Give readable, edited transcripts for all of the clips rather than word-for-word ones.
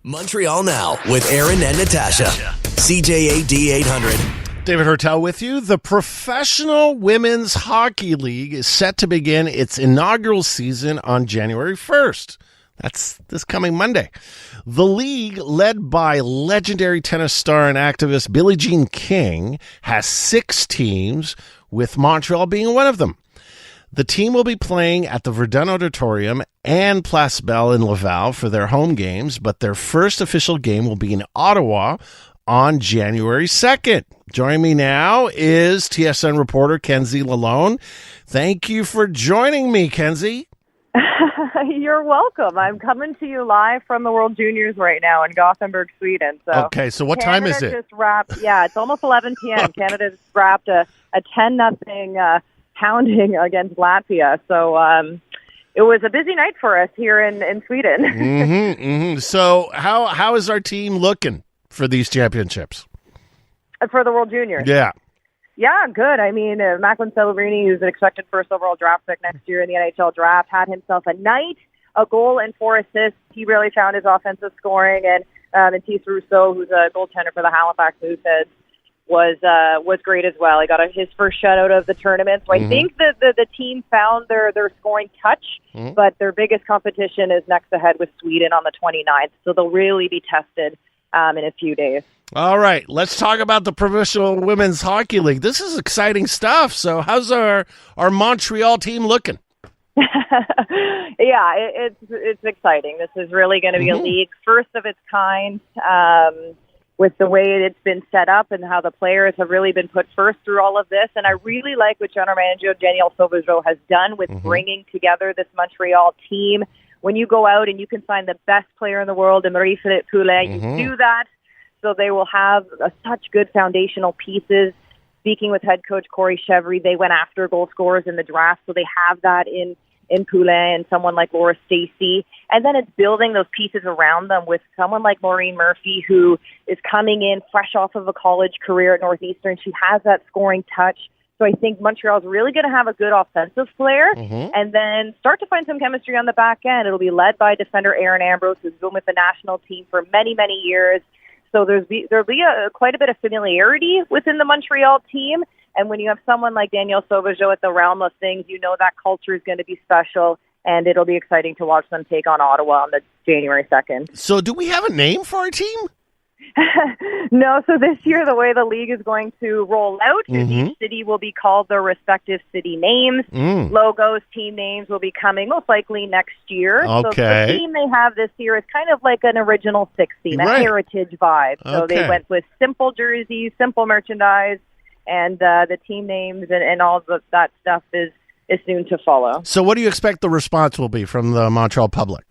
Montreal Now with Aaron and Natasha. CJAD 800. David Heurtel with you. The Professional Women's Hockey League is set to begin its inaugural season on January 1st. That's this coming Monday. The league, led by legendary tennis star and activist Billie Jean King, has 6 teams, with Montreal being one of them. The team will be playing at the Verdun Auditorium and Place Belle in Laval for their home games, but their first official game will be in Ottawa on January 2nd. Joining me now is TSN reporter Kenzie Lalonde. Thank you for joining me, Kenzie. You're welcome. I'm coming to you live from the World Juniors right now in Gothenburg, Sweden. Okay, so what time is it? Just wrapped, it's almost 11 p.m. Okay. Canada just wrapped a 10-0 pounding against Latvia. So it was a busy night for us here in Sweden. So how is our team looking for these championships? For the World Juniors? Yeah, good. I mean, Macklin Celebrini, who's an expected first overall draft pick next year in the NHL draft, had himself a night, a goal, and 4 assists. He really found his offensive scoring. And Matisse Rousseau, who's a goaltender for the Halifax Mooseheads, was great as well. He got his first shutout of the tournament. So I think that the team found their scoring touch, but their biggest competition is next ahead with Sweden on the 29th. So they'll really be tested in a few days. All right, let's talk about the Professional Women's Hockey League. This is exciting stuff. So how's our Montreal team looking? It's exciting. This is really going to be a league first of its kind, with the way it's been set up and how the players have really been put first through all of this. And I really like what General Manager Danielle Sauvageau has done with bringing together this Montreal team. When you go out and you can find the best player in the world, Marie-Philippe Poulin, you do that. So they will have such good foundational pieces. Speaking with head coach Corey Chevry, they went after goal scorers in the draft, so they have that in Poulin and someone like Laura Stacey. And then it's building those pieces around them with someone like Maureen Murphy, who is coming in fresh off of a college career at Northeastern. She has that scoring touch. So I think Montreal's really going to have a good offensive player and then start to find some chemistry on the back end. It'll be led by defender Aaron Ambrose, who's been with the national team for many, many years. So there'll be quite a bit of familiarity within the Montreal team. And when you have someone like Danielle Sauvageau at the realm of things, you know that culture is going to be special. And it'll be exciting to watch them take on Ottawa on the January 2nd. So do we have a name for our team? No, so this year the way the league is going to roll out is each city will be called their respective city names. Logos, team names will be coming most likely next year. Okay. So the theme they have this year is kind of like an original 6 theme, a heritage vibe. So they went with simple jerseys, simple merchandise, and the team names and all of that stuff is soon to follow. So what do you expect the response will be from the Montreal public?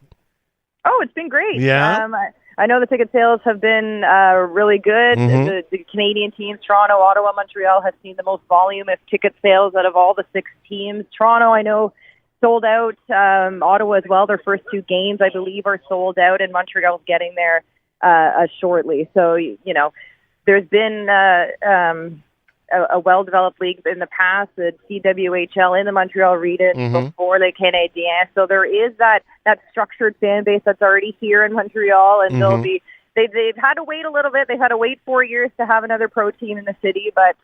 Oh, it's been great. Yeah. I know the ticket sales have been really good. The Canadian teams, Toronto, Ottawa, Montreal, have seen the most volume of ticket sales out of all the 6 teams. Toronto, I know, sold out. Ottawa as well. Their first 2 games, I believe, are sold out, and Montreal's getting there shortly. So, you know, there's been a well-developed league in the past, the CWHL in the Montreal region before the Canadiens. So there is that structured fan base that's already here in Montreal, and they've had to wait a little bit. They've had to wait 4 years to have another pro team in the city, but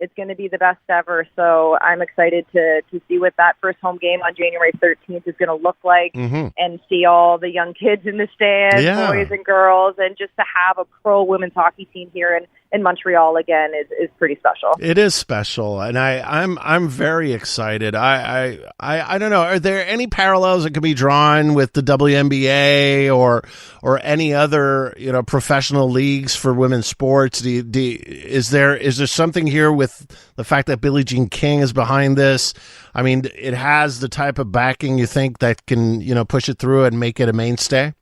it's going to be the best ever. So I'm excited to see what that first home game on January 13th is going to look like and see all the young kids in the stands, boys and girls, and just to have a pro women's hockey team here in Montreal again is pretty special. It is special, and I'm very excited. I don't know. Are there any parallels that could be drawn with the WNBA or any other professional leagues for women's sports? Is there something here with the fact that Billie Jean King is behind this? I mean, it has the type of backing you think that can push it through and make it a mainstay.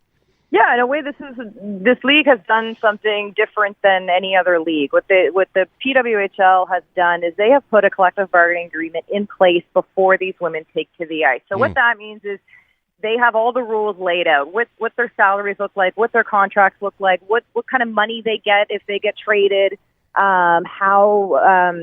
Yeah, in a way, this league has done something different than any other league. What the PWHL has done is they have put a collective bargaining agreement in place before these women take to the ice. So what that means is they have all the rules laid out, what their salaries look like, what their contracts look like, what kind of money they get if they get traded, how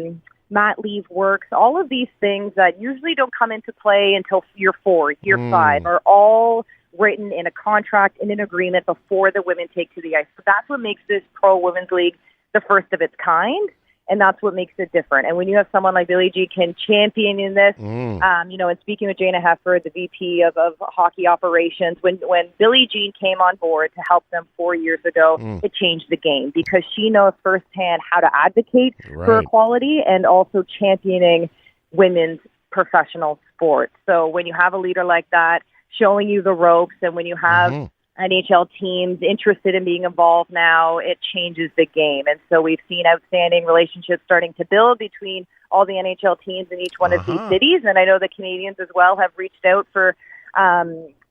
mat leave works. All of these things that usually don't come into play until year 4, year 5 are all written in a contract, in an agreement before the women take to the ice. So that's what makes this pro women's league the first of its kind. And that's what makes it different. And when you have someone like Billie Jean champion in this, and speaking with Jana Heffer, the VP of hockey operations, when Billie Jean came on board to help them 4 years ago, it changed the game because she knows firsthand how to advocate for equality and also championing women's professional sports. So when you have a leader like that showing you the ropes, and when you have NHL teams interested in being involved now, it changes the game. And so we've seen outstanding relationships starting to build between all the NHL teams in each one of these cities. And I know the Canadians as well have reached out for proper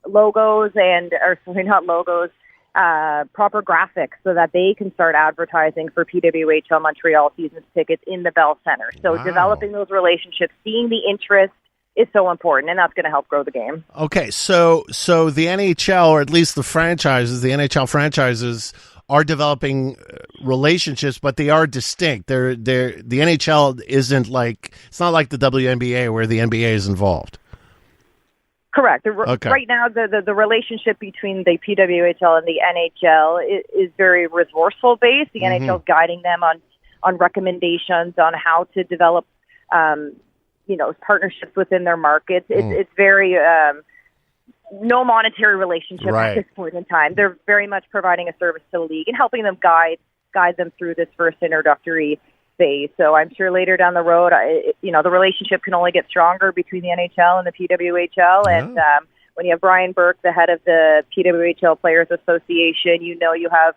graphics so that they can start advertising for PWHL Montreal season tickets in the Bell Center. So developing those relationships, seeing the interest, is so important, and that's going to help grow the game. Okay, so the NHL, or at least the NHL franchises, are developing relationships, but they are distinct. The NHL isn't like, it's not like the WNBA where the NBA is involved. Correct. Right now, the relationship between the PWHL and the NHL is very resourceful based. The NHL is guiding them on recommendations on how to develop partnerships within their markets. It's very no monetary relationship at this point in time. They're very much providing a service to the league and helping them guide them through this first introductory phase. So I'm sure later down the road, the relationship can only get stronger between the NHL and the PWHL. And when you have Brian Burke, the head of the PWHL Players Association, you have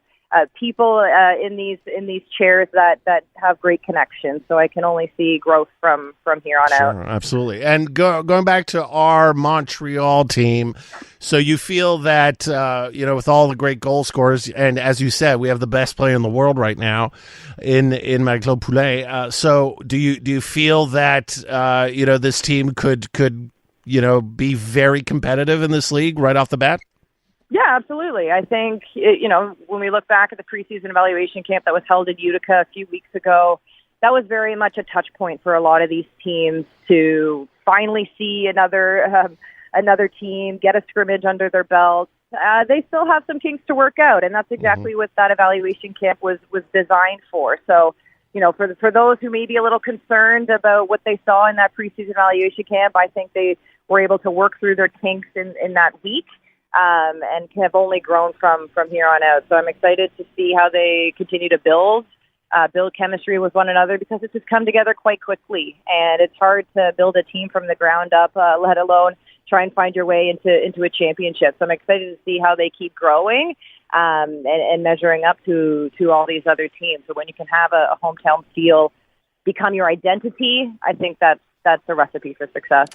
people in these chairs that have great connections. So I can only see growth from here on out. Absolutely. And going back to our Montreal team, so you feel that with all the great goal scorers, and as you said, we have the best player in the world right now in Marie-Claude Poulet. So do you feel that this team could be very competitive in this league right off the bat? Yeah, absolutely. I think, when we look back at the preseason evaluation camp that was held in Utica a few weeks ago, that was very much a touch point for a lot of these teams to finally see another team get a scrimmage under their belt. They still have some kinks to work out, and that's exactly what that evaluation camp was designed for. So, for those who may be a little concerned about what they saw in that preseason evaluation camp, I think they were able to work through their kinks in that week. And have only grown from here on out. So I'm excited to see how they continue to build chemistry with one another, because it's just come together quite quickly. And it's hard to build a team from the ground up, let alone try and find your way into a championship. So I'm excited to see how they keep growing and measuring up to all these other teams. So when you can have a hometown feel become your identity, I think that's a recipe for success.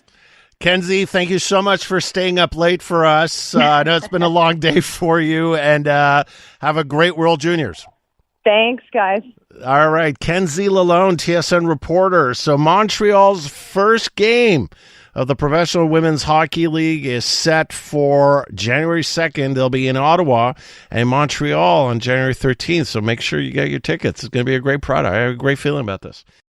Kenzie, thank you so much for staying up late for us. I know it's been a long day for you, and have a great World Juniors. Thanks, guys. All right, Kenzie Lalonde, TSN reporter. So Montreal's first game of the Professional Women's Hockey League is set for January 2nd. They'll be in Ottawa and Montreal on January 13th, so make sure you get your tickets. It's going to be a great product. I have a great feeling about this.